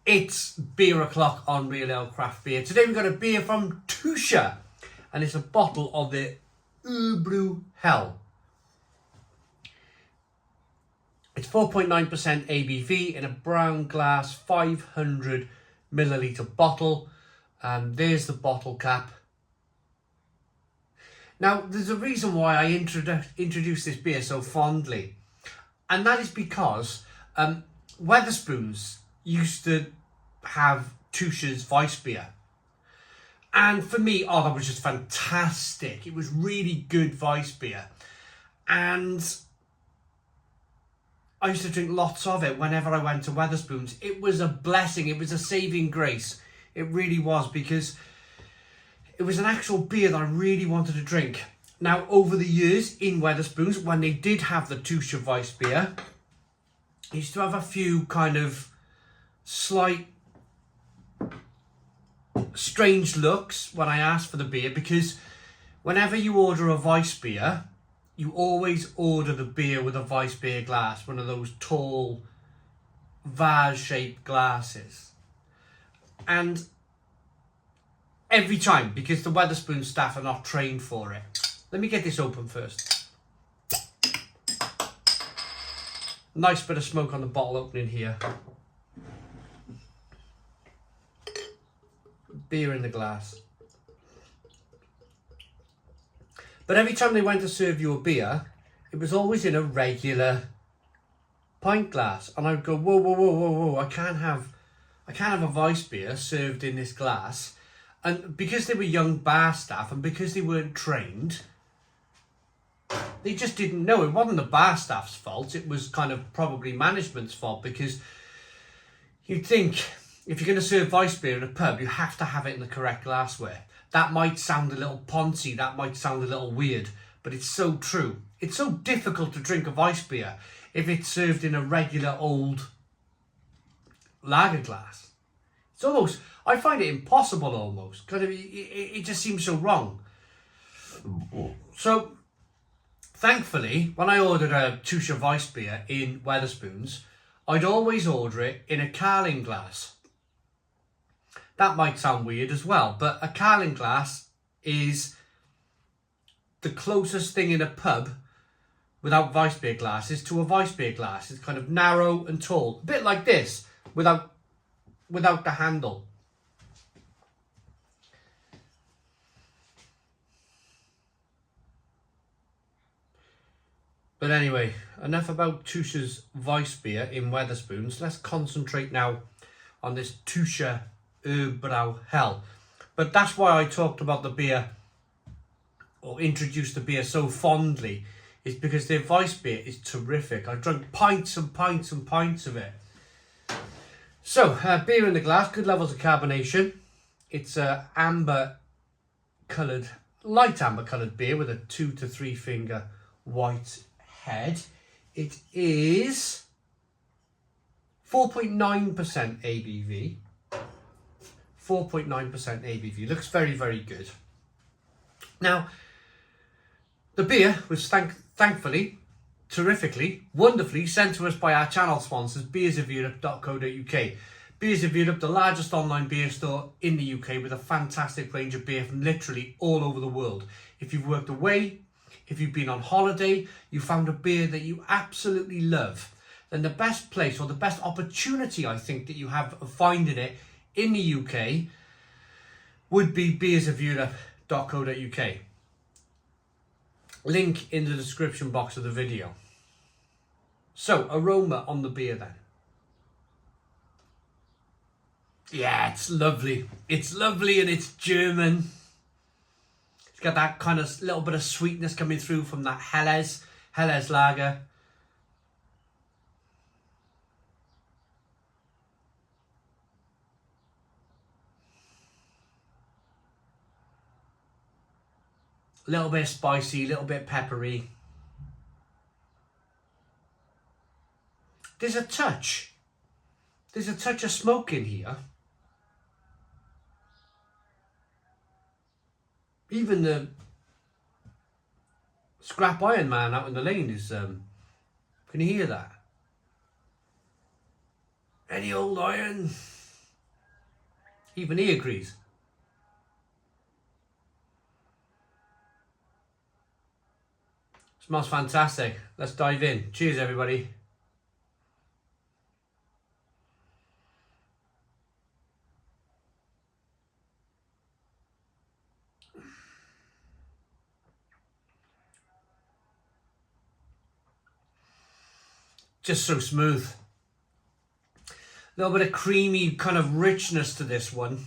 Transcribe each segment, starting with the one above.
It's beer o'clock on Real Ale Craft Beer. Today we've got a beer from Tucher, and it's a bottle of the Urbra Hell. It's 4.9% ABV in a brown glass 500 milliliter bottle. There's the bottle cap. Now, there's a reason why I introduced this beer so fondly, and that is because Wetherspoons used to have Tucher's Weiss beer. And for me, that was just fantastic. It was really good Weiss beer. And I used to drink lots of it whenever I went to Wetherspoons. It was a blessing. It was a saving grace. It really was, because it was an actual beer that I really wanted to drink. Now, over the years in Wetherspoons, when they did have the Tucher Weiss beer, I used to have a few kind of slight strange looks when I asked for the beer, because whenever you order a Weiss beer, you always order the beer with a Weiss beer glass, one of those tall vase-shaped glasses. And every time, because the Wetherspoon staff are not trained for it. Let me get this open first. Nice bit of smoke on the bottle opening here. Beer in the glass. But every time they went to serve you a beer, it was always in a regular pint glass. And I'd go, whoa, I can't have a Weiss beer served in this glass. And because they were young bar staff and because they weren't trained, they just didn't know. It wasn't the bar staff's fault. It was kind of probably management's fault, because you'd think if you're going to serve Weiss beer in a pub, you have to have it in the correct glassware. That might sound a little poncy, that might sound a little weird, but it's so true. It's so difficult to drink a Weiss beer if it's served in a regular old lager glass. It's almost, I find it impossible almost, because it just seems so wrong. So, thankfully, when I ordered a Tucher Weiss beer in Wetherspoons, I'd always order it in a Carling glass. That might sound weird as well, but a Carling glass is the closest thing in a pub without Weiss beer glasses to a Weiss beer glass. It's kind of narrow and tall, a bit like this, without the handle. But anyway, enough about Tucher's Weiss beer in Wetherspoons. Let's concentrate now on this Tucher Urbra Hell. But that's why I talked about the beer, or introduced the beer so fondly, is because their Weiss beer is terrific. I've drunk pints and pints and pints of it. So, beer in the glass, good levels of carbonation. It's a light amber coloured beer with a 2 to 3 finger white head. It is 4.9% ABV. 4.9% ABV. Looks very, very good. Now, the beer was thankfully, terrifically, wonderfully sent to us by our channel sponsors, beersofeurope.co.uk. Beers of Europe, the largest online beer store in the UK, with a fantastic range of beer from literally all over the world. If you've worked away, if you've been on holiday, you found a beer that you absolutely love, then the best place, or the best opportunity I think that you have of finding it in the UK would be beersofeurope.co.uk. Link in the description box of the video. So, aroma on the beer then. Yeah, it's lovely. It's lovely, and it's German. It's got that kind of little bit of sweetness coming through from that Helles lager. A little bit spicy, a little bit peppery. There's a touch of smoke in here. Even the scrap iron man out in the lane is, can you hear that? Any old iron? Even he agrees. Smells fantastic. Let's dive in. Cheers, everybody. Just so smooth. A little bit of creamy kind of richness to this one.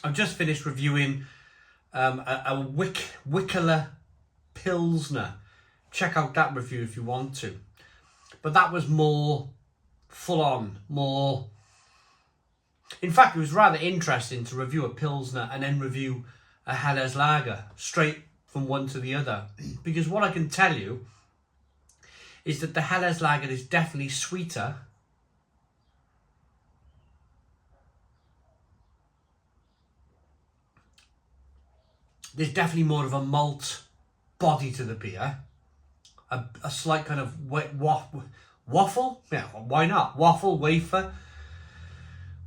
I've just finished reviewing a Wickler Pilsner. Check out that review if you want to. But that was more full on, more... In fact, it was rather interesting to review a Pilsner and then review a Helles Lager, straight from one to the other. Because what I can tell you is that the Helles Lager is definitely sweeter. There's definitely more of a malt body to the beer. A slight kind of waffle? Yeah, why not? Waffle, wafer.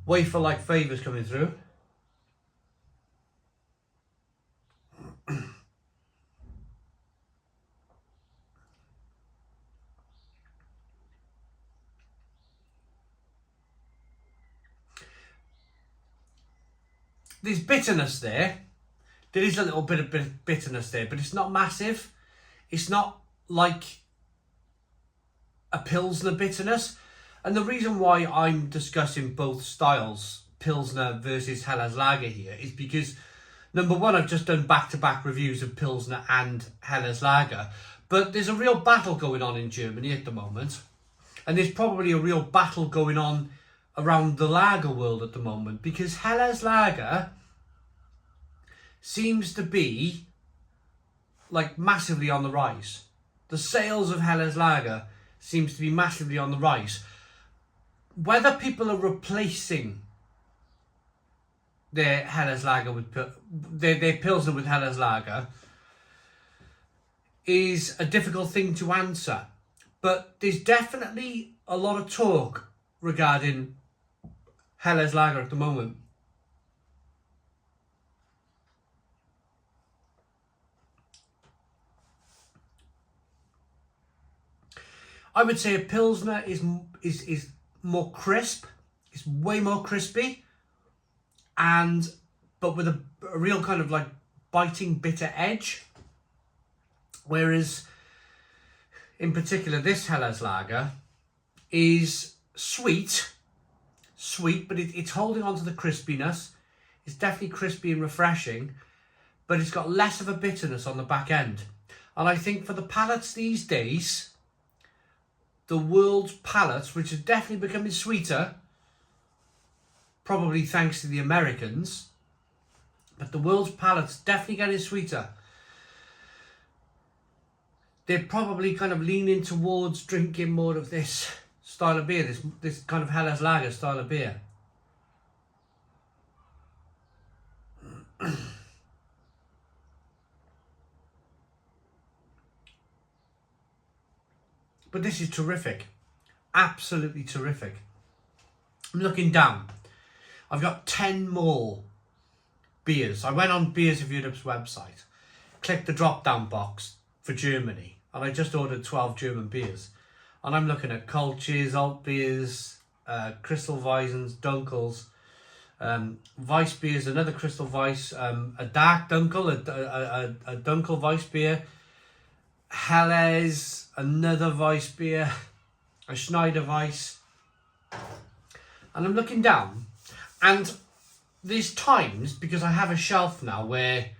Wafer-like flavours coming through. There's bitterness there. There is a little bit of bitterness there, but it's not massive. It's not like a Pilsner bitterness. And the reason why I'm discussing both styles, Pilsner versus Helles Lager here, is because, number one, I've just done back-to-back reviews of Pilsner and Helles Lager. But there's a real battle going on in Germany at the moment. And there's probably a real battle going on around the lager world at the moment, because Helles Lager seems to be like massively on the rise. The sales of Helles Lager seems to be massively on the rise. Whether people are replacing their Helles Lager with their Pilsner with Helles Lager is a difficult thing to answer. But there's definitely a lot of talk regarding Helles Lager at the moment. I would say a Pilsner is more crisp. It's way more crispy, but with a real kind of like biting bitter edge. Whereas, in particular, this Helles Lager is sweet, but it's holding on to the crispiness. It's definitely crispy and refreshing, but it's got less of a bitterness on the back end. And I think for the palates these days, the world's palates, which are definitely becoming sweeter, probably thanks to the Americans, but the world's palates definitely getting sweeter. They're probably kind of leaning towards drinking more of this style of beer, this kind of Helles Lager style of beer. But this is terrific. Absolutely terrific. I'm looking down. I've got 10 more beers. I went on Beers of Europe's website, clicked the drop-down box for Germany, and I just ordered 12 German beers. And I'm looking at Kolsch's, Alt beers, Crystal Weissens, Dunkels, Weiss beers, another Crystal Weiss, a dark Dunkel, a Dunkel Weiss beer, Helles, another Weiss beer, a Schneider Weiss. And I'm looking down, and there's times, because I have a shelf now where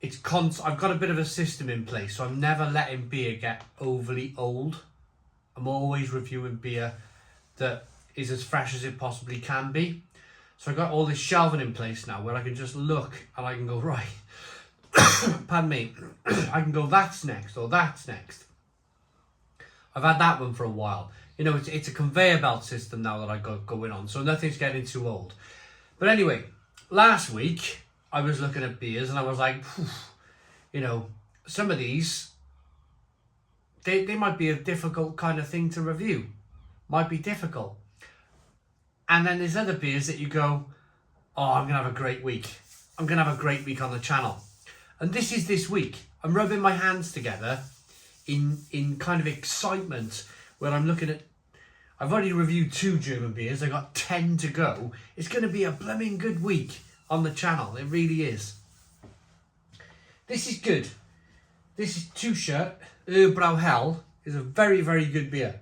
I've got a bit of a system in place, so I'm never letting beer get overly old. I'm always reviewing beer that is as fresh as it possibly can be. So I've got all this shelving in place now where I can just look and I can go, right, pardon me, I can go, that's next, or that's next. I've had that one for a while. You know, it's a conveyor belt system now that I got going on, so nothing's getting too old. But anyway, last week I was looking at beers and I was like, you know, some of these, they might be a difficult kind of thing to review. Might be difficult. And then there's other beers that you go, oh, I'm going to have a great week. I'm going to have a great week on the channel. And this is this week. I'm rubbing my hands together in kind of excitement where I'm looking at, I've already reviewed 2 German beers. I got 10 to go. It's going to be a blooming good week on the channel. It really is. This is good. This is Tucher Urbra. It's a very, very good beer.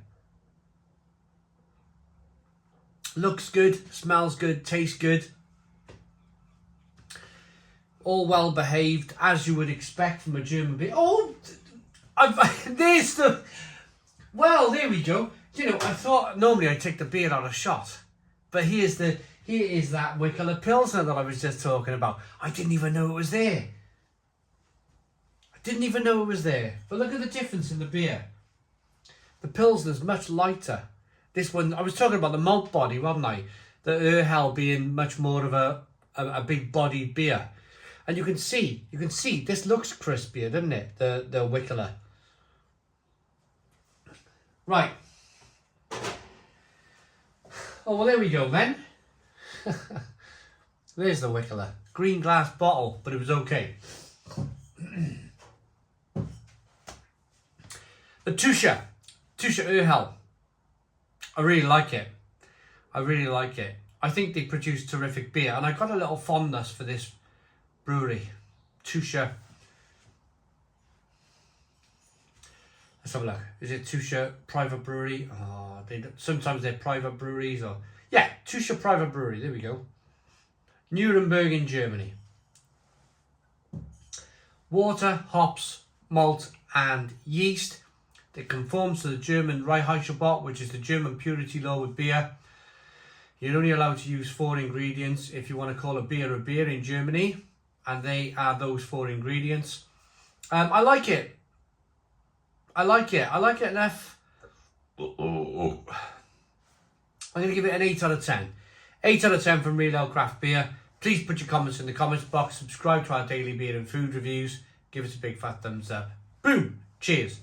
Looks good, smells good, tastes good. All well behaved, as you would expect from a German beer. Oh, there's the... Well, there we go. You know, I thought normally I'd take the beer on a shot. But here is that Wickler Pilsner that I was just talking about. I didn't even know it was there. Didn't even know it was there. But look at the difference in the beer. The Pilsner's much lighter. This one, I was talking about the malt body, wasn't I? The Urhel being much more of a big bodied beer. And you can see, this looks crispier, doesn't it? The Wickler. Right. Oh, well, there we go, then. There's the Wickler. Green glass bottle, but it was okay. The Tucher Urbra. I really like it. I think they produce terrific beer, and I got a little fondness for this brewery, Tucher. Let's have a look. Is it Tucher Private Brewery? Oh, sometimes they're private breweries, or yeah, Tucher Private Brewery. There we go. Nuremberg in Germany. Water, hops, malt, and yeast. It conforms to the German Reinheitsgebot, which is the German purity law with beer. You're only allowed to use 4 ingredients if you want to call a beer in Germany, and they are those 4 ingredients. I like it. I like it enough. I'm going to give it an 8 out of 10. 8 out of 10 from Real Ale Craft Beer. Please put your comments in the comments box. Subscribe to our daily beer and food reviews. Give us a big fat thumbs up. Boom. Cheers.